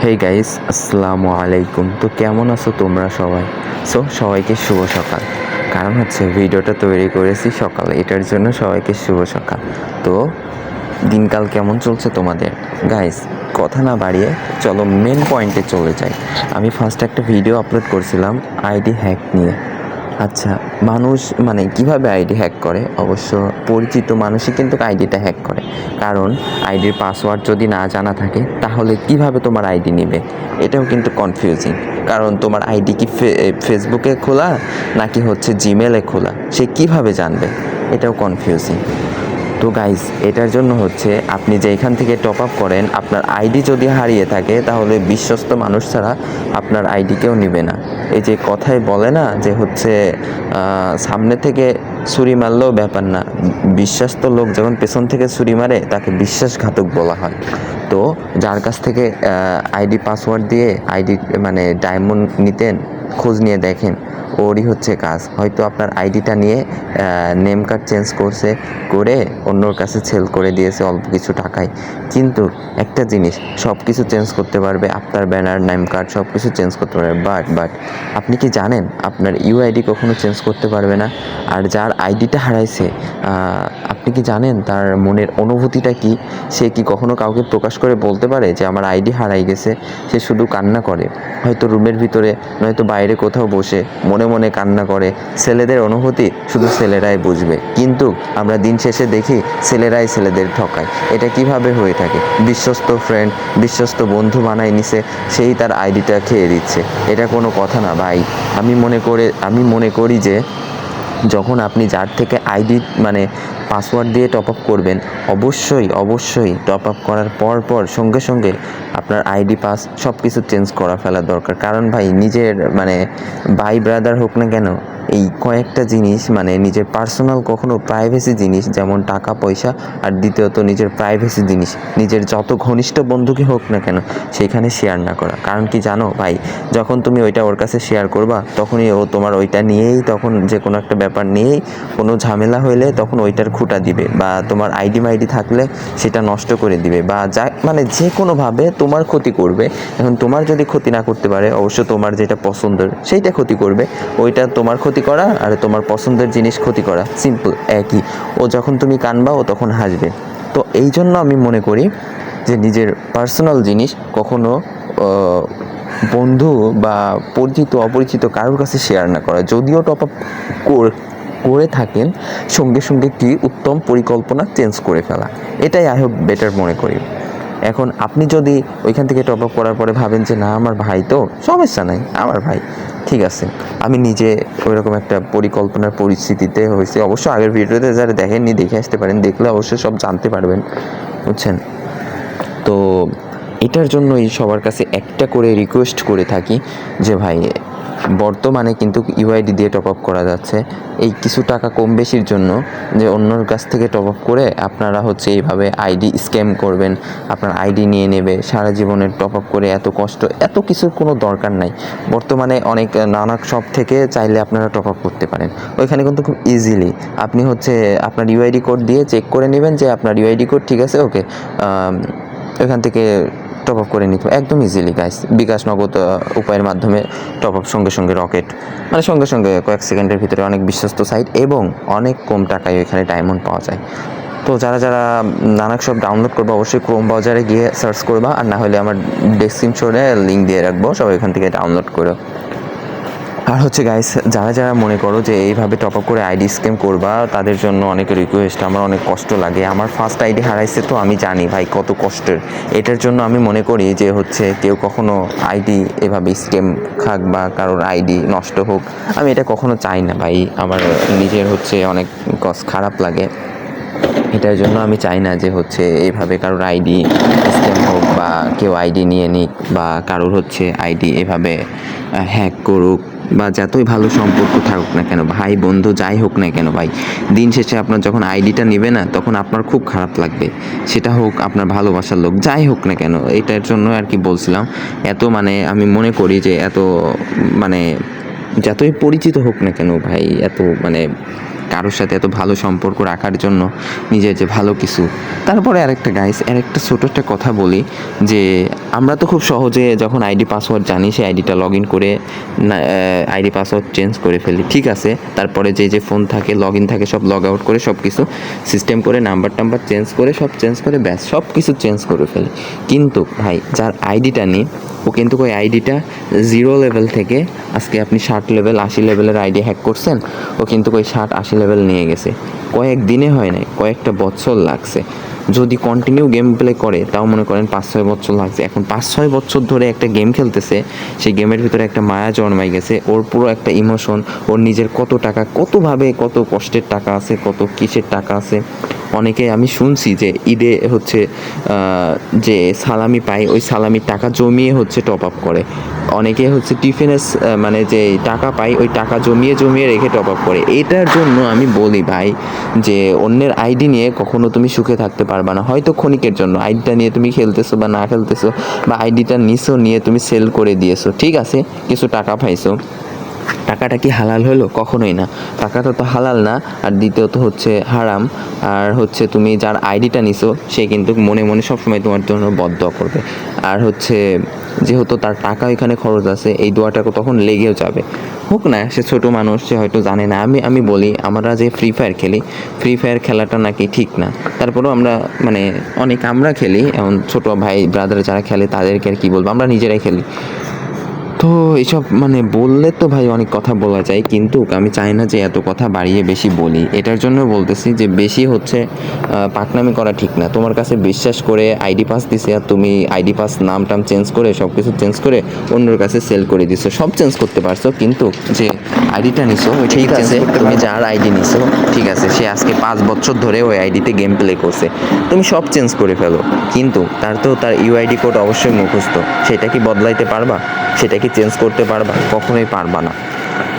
Hey guys, আসসালামু আলাইকুম। তো কেমন আছো তোমরা সবাই? সবাইকে শুভ সকাল। কারণ হচ্ছে ভিডিওটা তৈরি করেছি সকালে, এটার জন্য সবাইকে শুভ সকাল। তো দিনকাল কেমন চলছে তোমাদের? গাইস, কথা না বাড়িয়ে চলো মেন পয়েন্টে চলে যাই। আমি ফার্স্ট একটা ভিডিও আপলোড করছিলাম আইডি হ্যাক নিয়ে। আচ্ছা, মানুষ মানে কিভাবে আইডি হ্যাক করে? অবশ্য পরিচিত মানুষই কিন্তু আইডিটা হ্যাক করে। কারণ আইডির পাসওয়ার্ড যদি না জানা থাকে তাহলে কিভাবে তোমার আইডি নেবে? এটাও কিন্তু কনফিউজিং। কারণ তোমার আইডি কি ফেসবুকে খোলা নাকি হচ্ছে জিমেলে খোলা, সে কিভাবে জানবে? এটাও কনফিউজিং। তো গাইজ, এটার জন্য হচ্ছে আপনি যেখান থেকে টপ আপ করেন, আপনার আইডি যদি হারিয়ে থাকে তাহলে বিশ্বস্ত মানুষ ছাড়া আপনার আইডি কেউ নেবে না। এই যে কথায় বলে না যে হচ্ছে সামনে থেকে ছুরি মারলেও ব্যাপার না, বিশ্বাস্ত লোক যখন পেছন থেকে ছুরি মারে তাকে বিশ্বাসঘাতক বলা হয়। তো যার কাছ থেকে আইডি পাসওয়ার্ড দিয়ে আইডি মানে ডায়মন্ড নিতেন, খোঁজ নিয়ে দেখেন ওরই হচ্ছে কাজ। হয়তো আপনার আইডিটা নিয়ে নেম কার্ড চেঞ্জ করে অন্যর কাছে সেল করে দিয়েছে অল্প কিছু টাকায়। কিন্তু একটা জিনিস, সব কিছু চেঞ্জ করতে পারবে, আপনার ব্যানার, নেম কার্ড সব কিছু চেঞ্জ করতে পারবে, বাট আপনি কি জানেন আপনার ইউআইডি কখনো চেঞ্জ করতে পারবে না? আর যার আইডিটা হারাইছে, আপনি কি জানেন তার মনের অনুভূতিটা কি? সে কি কখনো কাউকে প্রকাশ করে বলতে পারে যে আমার আইডি হারাই গেছে? সে শুধু কান্না করে, হয়তো রুমের ভিতরে নয়তো বাইরে কোথাও বসে মনে মনে কান্না করে। ছেলেদের অনুভূতি শুধু ছেলেরাই বুঝবে, কিন্তু আমরা দিন শেষে দেখি ছেলেরাই ছেলেদের ঠকায়। এটা কিভাবে হয়ে থাকে? বিশ্বস্ত ফ্রেন্ড, বিশ্বস্ত বন্ধু বানাই নিছে, সেই তার আইডিটা খেয়ে দিচ্ছে। এটা কোনো কথা না ভাই। আমি মনে করি যে যখন আপনি যার থেকে আইডি মানে পাসওয়ার্ড দিয়ে টপ আপ করবেন, অবশ্যই টপ আপ করার পর সঙ্গে আপনার আইডি পাস সব কিছু চেঞ্জ করা ফেলা দরকার। কারণ ভাই, নিজের মানে ভাই ব্রাদার হোক না কেন, এই কয়েকটা জিনিস মানে নিজের পার্সোনাল, কখনো প্রাইভেসি জিনিস যেমন টাকা পয়সা, আর দ্বিতীয়ত নিজের প্রাইভেসি জিনিস নিজের যত ঘনিষ্ঠ বন্ধুকে হোক না কেন সেখানে শেয়ার না করা। কারণ কি জানো ভাই, যখন তুমি ওইটা ওর কাছে শেয়ার করবা তখনই ও তোমার ওইটা নিয়েই, তখন যে কোনো একটা ব্যাপার নিয়েই কোনো ঝামেলা হইলে তখন ওইটার খুঁটা দিবে, বা তোমার আইডি থাকলে সেটা নষ্ট করে দিবে, বা যা মানে যে কোনোভাবে তোমার ক্ষতি করবে। এখন তোমার যদি ক্ষতি না করতে পারে, অবশ্য তোমার যেটা পছন্দের সেইটা ক্ষতি করবে। ওইটা তোমার ক্ষতি করা আর তোমার পছন্দের জিনিস ক্ষতি করা সিম্পল একই। ও যখন তুমি কানবা ও তখন হাসবে। তো এই জন্য আমি মনে করি যে নিজের পার্সোনাল জিনিস কখনো বন্ধু বা পরিচিত অপরিচিত কারোর কাছে শেয়ার না করা। যদিও টপ আপ করে থাকেন, সঙ্গে কি উত্তম পরিকল্পনা চেঞ্জ করে ফেলা, এটাই আই হোপ বেটার মনে করি। এখন আপনি যদি ওইখান থেকে টপ আপ করার পরে ভাবেন যে না, আমার ভাই তো সমস্যা নাই, আমার ভাই ঠিক আছে। আমি নিজে ওইরকম একটা পরিকল্পনার পরিস্থিতিতে হয়েছে। অবশ্য আগের ভিডিওতে যারা দেখেননি দেখে আসতে পারেন, দেখলে অবশ্যই সব জানতে পারবেন, বুঝছেন? তো এটার জন্যই সবার কাছে একটা করে রিকোয়েস্ট করে থাকি যে ভাই, বর্তমানে কিন্তু ইউআইডি দিয়ে টপ আপ করা যাচ্ছে। এই কিছু টাকা কম বেশির জন্য যে অন্যর কাছ থেকে টপ আপ করে আপনারা হচ্ছে এইভাবে আইডি স্ক্যাম করবেন, আপনার আইডি নিয়ে নেবে, সারা জীবনের টপ আপ করে এত কষ্ট, এত কিছুর কোনো দরকার নাই। বর্তমানে অনেক নানা শপ থেকে চাইলে আপনারা টপ আপ করতে পারেন। ওইখানে কিন্তু খুব ইজিলি আপনি হচ্ছে আপনার ইউআইডি কোড দিয়ে চেক করে নেবেন যে আপনার ইউআইডি কোড ঠিক আছে, ওকে, ওইখান থেকে টপ আপ করে নিতে একদম ইজিলি গাইস। বিকাশ, নগদ উপায়ের মাধ্যমে টপ আপ সঙ্গে রকেট, মানে সঙ্গে কয়েক সেকেন্ডের ভিতরে অনেক বিশ্বস্ত সাইট এবং অনেক কম টাকায় এখানে ডায়মন্ড পাওয়া যায়। তো যারা নানা সব ডাউনলোড করবো অবশ্যই ক্রোম ব্রাউজারে গিয়ে সার্চ করবা, আর না হলে আমার ডেসক্রিপশনে লিঙ্ক দিয়ে রাখবো, সবাই এখান থেকে ডাউনলোড করো। আর হচ্ছে গাইস, যারা মনে করো যে এইভাবে টপ আপ করে আইডি স্ক্যাম করবা, তাদের জন্য অনেক রিকোয়েস্ট। আমার অনেক কষ্ট লাগে, আমার ফার্স্ট আইডি হারাইছে, তো আমি জানি ভাই কত কষ্টের। এটার জন্য আমি মনে করি যে হচ্ছে কেউ কখনো আইডি এভাবে স্ক্যাম খাক বা কারোর আইডি নষ্ট হোক, আমি এটা কখনো চাই না ভাই। আমার নিজের হচ্ছে অনেক খারাপ লাগে। এটার জন্য আমি চাই না যে হচ্ছে এইভাবে কারোর আইডি স্ক্যাম হোক, বা কেউ আইডি নিয়ে নিক, বা কারোর হচ্ছে আইডি এভাবে হ্যাক করুক, বা যতই ভালো সম্পর্ক থাকুক না কেন, ভাই বন্ধু যাই হোক না কেন ভাই, দিন শেষে আপনার যখন আইডিটা নেবে না তখন আপনার খুব খারাপ লাগবে। সেটা হোক আপনার ভালোবাসার লোক, যাই হোক না কেন। এটার জন্য আর কি বলছিলাম। এত মানে আমি মনে করি যে এত মানে যতই পরিচিত হোক না কেন ভাই, এত মানে কারোর সাথে এত ভালো সম্পর্ক রাখার জন্য নিজের যে ভালো কিছু। তারপরে আরেকটা গাইস, আরেকটা ছোটো একটা কথা বলি যে আমরা তো খুব সহজে যখন আইডি পাসওয়ার্ড জানি সেই আইডিটা লগ ইন করে আইডি পাসওয়ার্ড চেঞ্জ করে ফেলি, ঠিক আছে। তারপরে যে ফোন থাকে লগ ইন থাকে সব লগ আউট করে সব কিছু সিস্টেম করে নাম্বার টাম্বার চেঞ্জ করে সব চেঞ্জ করে ব্যাস সব কিছু চেঞ্জ করে ফেলি। কিন্তু ভাই যার আইডিটা নিই ও কিন্তু ওই আইডিটা 0 লেভেল থেকে আজকে আপনি 60 লেভেল 80 লেভেলের আইডি হ্যাক করছেন, ও কিন্তু ওই 60-80 লেভেল নিয়ে গেছে। কয়েক দিনে হয় নাই, কয়েকটা বছর লাগছে। যদি কন্টিনিউ গেম প্লে করে তাও মনে করেন 5-6 বছর লাগছে। এখন 5-6 বছর ধরে একটা গেম খেলতেছে, সেই গেমের ভিতরে একটা মায়া জন্মাই গেছে, ওর পুরো একটা ইমোশন, ওর নিজের কত টাকা, কতভাবে কত কষ্টের টাকা আছে, কত কিসের টাকা আছে। অনেকে আমি শুনছি যে ঈদে হচ্ছে যে সালামি পায় ওই সালামির টাকা জমিয়ে হচ্ছে টপ আপ করে। অনেকে হচ্ছে টিফিনের মানে যে টাকা পায় ওই টাকা জমিয়ে জমিয়ে রেখে টপ আপ করে। এটার জন্য আমি বলি ভাই যে অন্যের আইডি নিয়ে কখনো তুমি সুখে থাকতে পারবা না। হয়তো ক্ষণিকের জন্য আইডিটা নিয়ে তুমি খেলতেছো বা না খেলতেছো, বা আইডিটা নিছো নিয়ে তুমি সেল করে দিয়েছো, ঠিক আছে, কিছু টাকা পাইছো, টাকাটা কি হালাল হলো? কখনোই না। টাকাটা তো হালাল না, আর দ্বিতীয়ত হচ্ছে হারাম। আর হচ্ছে তুমি যার আইডিটা নিছো সে কিন্তু মনে মনে সবসময় তোমার জন্য বদদোয়া করবে। আর হচ্ছে যেহেতু তার টাকা এখানে খরচ আছে, এই দোয়াটাকে তখন লেগেও যাবে। হোক না সে ছোটো মানুষ, সে হয়তো জানে না। আমি বলি আমরা যে ফ্রি ফায়ার খেলি, ফ্রি ফায়ার খেলাটা নাকি ঠিক না। তারপরেও আমরা মানে আমরা খেলি, এমন ছোটো ভাই ব্রাদার যারা খেলে তাদেরকে আর কি বলবো, আমরা নিজেরাই খেলি। তো এইসব মানে বললে তো ভাই অনেক কথা বলা যায়, কিন্তু আমি চাই না যে এত কথা বাড়িয়ে বেশি বলি। এটার জন্য বলতেছি যে বেশি হচ্ছে পাকনামি করা ঠিক না। তোমার কাছে বিশ্বাস করে আইডি পাস দিছে, আর তুমি আইডি পাস নাম টাম চেঞ্জ করে সব কিছু চেঞ্জ করে অন্যের কাছে সেল করে দিছো, সব চেঞ্জ করতে পারছো, কিন্তু যে আইডিটা নিছো ওই ঠিক আছে, তুমি যার আইডি নিছো ঠিক আছে, সে আজকে 5 বছর ধরে ওই আইডিতে গেম প্লে করছে, তুমি সব চেঞ্জ করে ফেলো, কিন্তু তার ইউআইডি কোড অবশ্যই মুখস্থ। সেটা কি বদলাইতে পারবা? সেটা কি চেঞ্জ করতে পারবা? কখনোই পারবা না।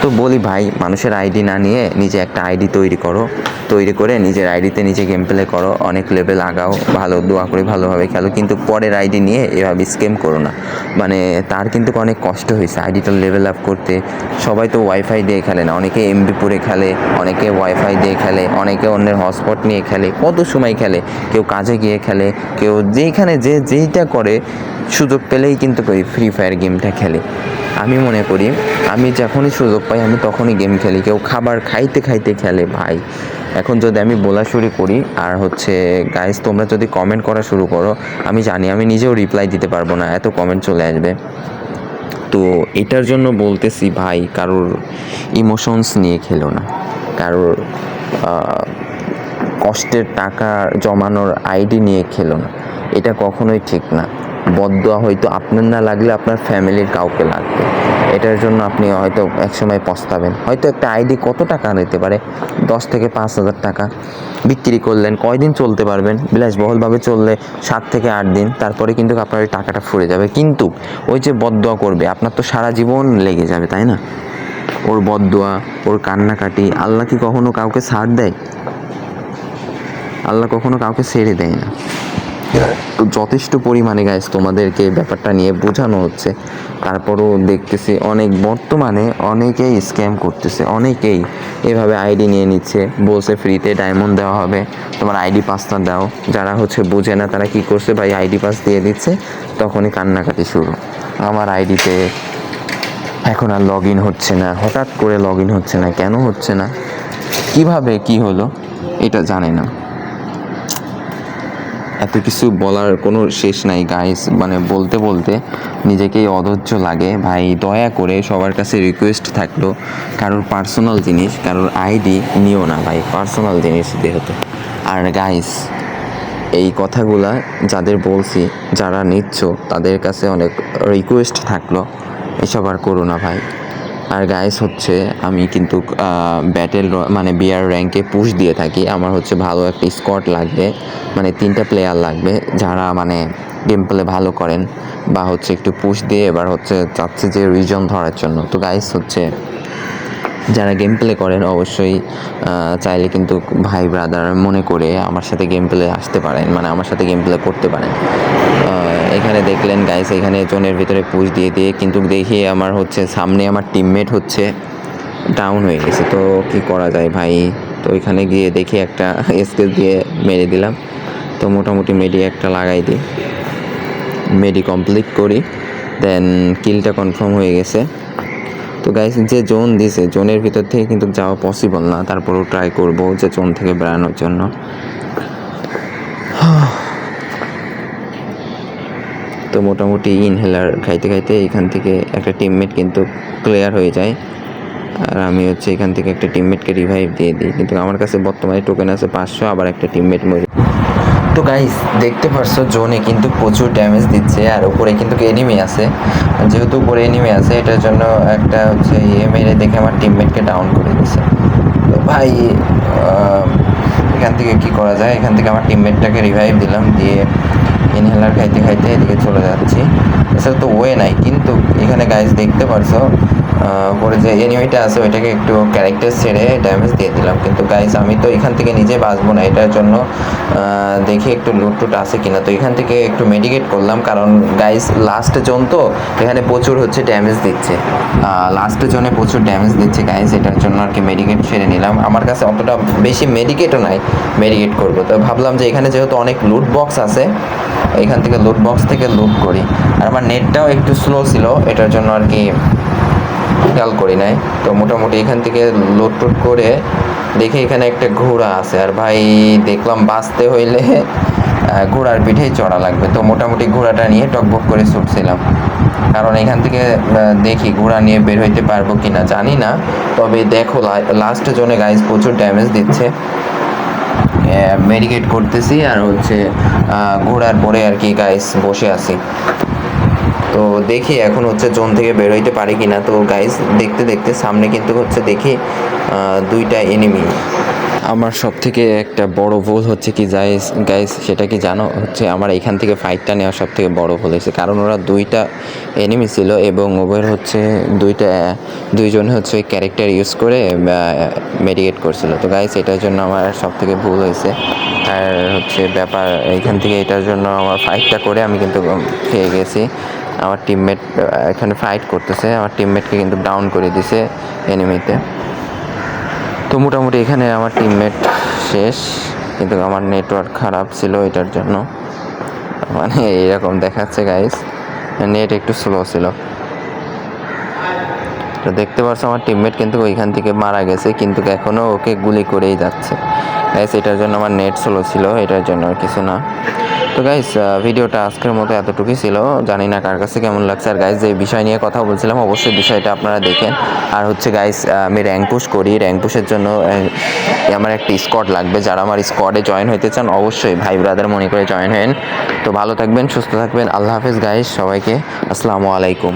তো বলি ভাই, মানুষের আইডি না নিয়ে নিজে একটা আইডি তৈরি করো, তৈরি করে নিজের আইডিতে নিজে গেম প্লে করো, অনেক লেভেল আগাও, ভালো দোয়া করে ভালোভাবে খেলো, কিন্তু পরের আইডি নিয়ে এভাবে স্ক্যাম করো না। মানে তার কিন্তু অনেক কষ্ট হয়েছে আইডিটা লেভেল আপ করতে। সবাই তো ওয়াইফাই দিয়ে খেলে না, অনেকে এমবি পুরে খেলে, অনেকে ওয়াইফাই দিয়ে খেলে, অনেকে অন্যের হটস্পট নিয়ে খেলে, কত সময় খেলে, কেউ কাজে গিয়ে খেলে, কেউ যেইখানে যেইটা করে, সুযোগ পেলেই কিন্তু ওই ফ্রি ফায়ার গেমটা খেলে। আমি মনে করি আমি যখনই সুযোগ পাই আমি তখনই গেম খেলি। কেউ খাবার খাইতে খাইতে খেলে ভাই। এখন যদি আমি বলা শুরু করি আর হচ্ছে গাইস তোমরা যদি কমেন্ট করা শুরু করো, আমি জানি আমি নিজেও রিপ্লাই দিতে পারবো না, এত কমেন্ট চলে আসবে। তো এটার জন্য বলতেছি ভাই, কারোর ইমোশনস নিয়ে খেলো না, কারোর কষ্টের টাকা জমানোর আইডি নিয়ে খেলো না, এটা কখনোই ঠিক না। বদদোয়া হয়তো আপনার না লাগলে আপনার ফ্যামিলির কাউকে লাগবে, এটার জন্য আপনি হয়তো একসময় পস্তাবেন। হয়তো একটা আইডি কত টাকা নিতে পারে? 10 থেকে 5 হাজার টাকা বিক্রি করলেন, কয়দিন চলতে পারবেন? বিলাসবহুলভাবে চললে 7 থেকে 8 দিন, তারপরে কিন্তু আপনার ওই টাকাটা ফুরে যাবে। কিন্তু ওই যে বদদোয়া করবে আপনার তো সারা জীবন লেগে যাবে, তাই না? ওর বদদোয়া, ওর কান্নাকাটি, আল্লাহ কি কখনো কাউকে ছাড় দেয়? আল্লাহ কখনো কাউকে ছেড়ে দেয় না। তো যথেষ্ট পরিমাণে গাইস তোমাদেরকে ব্যাপারটা নিয়ে বোঝানো হচ্ছে, তারপরও দেখতেছি বর্তমানে অনেকেই স্ক্যাম করতেছে, অনেকেই এভাবে আইডি নিয়ে নিচ্ছে, বলছে ফ্রিতে ডায়মন্ড দেওয়া হবে, তোমার আইডি পাসটা দাও। যারা হচ্ছে বোঝে না তারা কি করছে ভাই, আইডি পাস দিয়ে দিচ্ছে, তখনই কান্নাকাটি শুরু, আমার আইডিতে এখন আর লগ ইন হচ্ছে না, হঠাৎ করে লগ ইন হচ্ছে না, কেন হচ্ছে না, কিভাবে কি হলো এটা জানে না। এত কিছু বলার কোনো শেষ নাই গাইস, মানে বলতে বলতে নিজেকেই অধৈর্য লাগে ভাই। দয়া করে সবার কাছে রিকোয়েস্ট থাকলো, কারোর পার্সোনাল জিনিস, কারোর আইডি নিও না ভাই, পার্সোনাল জিনিস যেহেতু। আর গাইস এই কথাগুলা যাদের বলছি, যারা নিচ্ছ তাদের কাছে অনেক রিকোয়েস্ট থাকলো, এসব আর করো না ভাই। আর গাইস হচ্ছে আমি কিন্তু ব্যাটেল মানে বিয়ার র্যাঙ্কে পুশ দিয়ে থাকি। আমার হচ্ছে ভালো একটা স্কোয়াড লাগবে, মানে 3টা প্লেয়ার লাগবে যারা মানে গেম প্লে ভালো করেন, বা হচ্ছে একটু পুশ দিয়ে এবার হচ্ছে চাচ্ছে যে রিজন ধরার জন্য। তো গাইস হচ্ছে যারা গেম প্লে করেন অবশ্যই চাইলে কিন্তু ভাই ব্রাদার মনে করে আমার সাথে গেম প্লে আসতে পারেন, মানে আমার সাথে গেম প্লে করতে পারেন। এখানে দেখলেন গাইস, এখানে জোনের ভিতরে পুশ দিয়ে দিয়ে কিন্তু দেখি আমার হচ্ছে সামনে আমার টিমমেট হচ্ছে ডাউন হয়ে গেছে। তো কি করা যায় ভাই, তো ওইখানে গিয়ে দেখি একটা স্কেচ দিয়ে মেরে দিলাম। তো মোটামুটি মেডি একটা লাগাই দিই, মেডি কমপ্লিট করি, দেন কিলটা কনফার্ম হয়ে গেছে। তো গাইস যে জোন দিছে জোনের ভিতর থেকে কিন্তু যাওয়া পসিবল না, তারপরেও ট্রাই করবো যে জোন থেকে বেড়ানোর জন্য। তো মোটামুটি ইনহেলার খাইতে খাইতে এখান থেকে একটা টিমমেট কিন্তু ক্লিয়ার হয়ে যায়, আর আমি হচ্ছে এখান থেকে একটা টিমমেটকে রিভাইভ দিয়ে দিই, কিন্তু আমার কাছে বর্তমানে টোকেন আছে 500, আবার একটা টিমমেট মরে। তো গাইস দেখতে পারছো জোনে কিন্তু প্রচুর ড্যামেজ দিচ্ছে, আর উপরে কিন্তু এনিমি আছে। যেহেতু উপরে এনিমি আছে এটার জন্য একটা হচ্ছে মেরে দেখে আমার টিমমেটকে ডাউন করে দিছে। তো ভাই এখান থেকে কি করা যায়, এখান থেকে আমার টিমমেটটাকে রিভাইভ দিলাম, দিয়ে ইনহেলার খাইতে খাইতে এদিকে চলে যাচ্ছি। এছাড়া তো ওয়ে নাই, কিন্তু এখানে গাইস দেখতে পারছো পরে যে এনিমিটা আছে ওইটাকে একটু ক্যারেক্টার ছেড়ে ড্যামেজ দিয়ে দিলাম। কিন্তু গাইস আমি তো এখান থেকে নিজে বাঁচবো না, এটার জন্য দেখি একটু লুট টুট আছে কিনা। তো এখান থেকে একটু মেডিকেট করলাম, কারণ গাইস লাস্ট জোন তো এখানে প্রচুর হচ্ছে ড্যামেজ দিচ্ছে, লাস্ট জোনে প্রচুর ড্যামেজ দিচ্ছে গাইস, এটার জন্য আর কি মেডিকেট ছেড়ে নিলাম। আমার কাছে অতটা বেশি মেডিকেটও নাই, মেডিকেট করবো। তো ভাবলাম যে এখানে যেহেতু অনেক লুট বক্স আছে, এখান থেকে লুট বক্স থেকে লুট করি। আর আমার নেটটাও একটু স্লো ছিল, এটার জন্য আর কি খেয়াল করি নাই। তো মোটামুটি এখান থেকে লুট টুট করে দেখে এখানে একটা ঘোড়া আছে, আর ভাই দেখলাম বাঁচতে হইলে ঘোড়ার পিঠেই চড়া লাগবে। তো মোটামুটি ঘোড়াটা নিয়ে টকবক করে ছুটছিলাম, কারণ এখান থেকে দেখি ঘোড়া নিয়ে বের হইতে পারবো কিনা জানি না। তবে দেখো লাস্ট জোনে গাইজ প্রচুর ড্যামেজ দিচ্ছে, মেডিকেট করতেছি আর হচ্ছে ঘোড়ার পরে আর কি গাইস বসে আছি। তো দেখি এখন হচ্ছে জোন থেকে বের হইতে পারি কিনা। তো গাইস দেখতে দেখতে সামনে কিন্তু হচ্ছে দেখি দুইটা এনিমি। আমার সব থেকে একটা বড় ভুল হচ্ছে কি গাইস সেটা কি জানো, হচ্ছে আমার এখান থেকে ফাইটটা নেওয়া সব থেকে বড় ভুল হয়েছে, কারণ ওরা দুইটা এনিমি ছিল এবং ওদের হচ্ছে দুইজনে হচ্ছে ওই ক্যারেক্টার ইউজ করে মেডিকেট করছিল। তো গাইস এটার জন্য আমার সব থেকে ভুল হয়েছে, আর হচ্ছে ব্যাপার এখান থেকে এটার জন্য আমার ফাইটটা করে আমি কিন্তু খেয়ে গেছি। আমার টিমমেট এখানে ফাইট করতেছে, আমার টিমমেটকে কিন্তু ডাউন করে দিছে এনিমিতে। তো মোটামুটি এখানে আমার টিমমেট শেষ, কিন্তু আমার নেটওয়ার্ক খারাপ ছিল এটার জন্য, মানে এইরকম দেখাচ্ছে গাইস, নেট একটু স্লো ছিল। তো দেখতে পাচ্ছ আমার টিমমেট কিন্তু ওইখান থেকে মারা গেছে, কিন্তু এখনও ওকে গুলি করেই যাচ্ছে গাইস। এটার জন্য আমার নেট স্লো ছিল, এটার জন্য আর কিছু না। তো গাইস ভিডিওটা আজকের মতো এতটুকুই ছিল, জানি না কার কাছে কেমন লাগছে। আর গাইস যে বিষয় নিয়ে কথা বলছিলাম অবশ্যই বিষয়টা আপনারা দেখেন। আর হচ্ছে গাইস আমি র্যাঙ্ক পুশ করি, র্যাঙ্ক পুশের জন্য আমার একটা স্কোয়াড লাগবে, যারা আমার স্কোয়াডে জয়েন হইতে চান অবশ্যই ভাই ব্রাদার মনে করে জয়েন হেন। তো ভালো থাকবেন, সুস্থ থাকবেন, আল্লাহ হাফেজ গাইস, সবাইকে আসসালামু আলাইকুম।